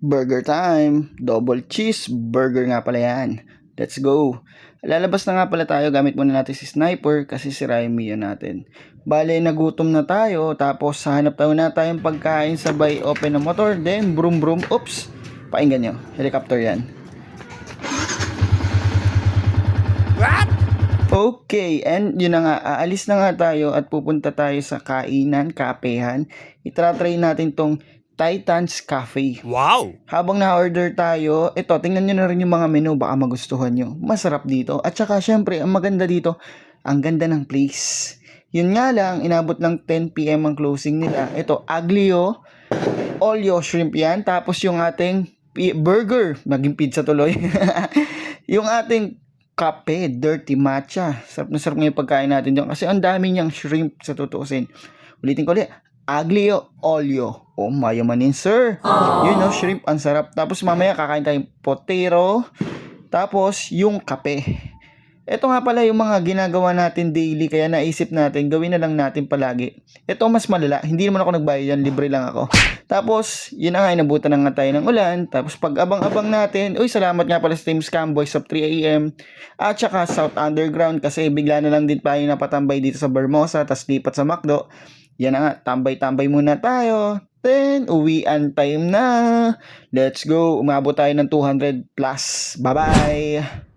Burger time! Double cheeseburger nga pala yan. Let's go! Lalabas na nga pala tayo, gamit muna natin si Sniper kasi sira yung Mio natin. Bale, nagutom na tayo, tapos hanap tayo na tayong pagkain, sabay open ng motor, then brum brum, oops! Pakinggan nyo, helicopter yan. What? Okay, and yun na nga, aalis na nga tayo at pupunta tayo sa kainan, kapehan. Itratry natin tong Titans Cafe. Wow! Habang na-order tayo, ito, tingnan nyo na rin yung mga menu, baka magustuhan nyo. Masarap dito. At saka, syempre, ang maganda dito, ang ganda ng place. Yun nga lang, inabot ng 10 PM ang closing nila. Ito, aglio, olio shrimp yan. Tapos yung ating burger, naging pizza tuloy. Yung ating kape, dirty matcha. Sarap na sarap ngayon pagkain natin dyan. Kasi ang dami niyang shrimp sa tutuusin. Ulitin ko ulit. Aglio olio. Oh, mayamanin, sir. Yun, no, shrimp, ang sarap. Tapos mamaya kakain tayong potato. Tapos yung kape. Ito nga pala yung mga ginagawa natin daily, kaya naisip natin, gawin na lang natin palagi. Ito mas malala, hindi naman ako nagbayad yan, libre lang ako. Tapos, yun na nga, inabutan na nga tayo ng ulan. Tapos pag abang-abang natin, uy, salamat nga pala sa Team Scamboys of 3 AM. At saka South Underground, kasi bigla na lang din tayo napatambay dito sa Bermosa, tas lipat sa McDo. Yan na nga, tambay-tambay muna tayo. Then, uwian time na. Let's go, umabot tayo ng 200 plus. Bye-bye!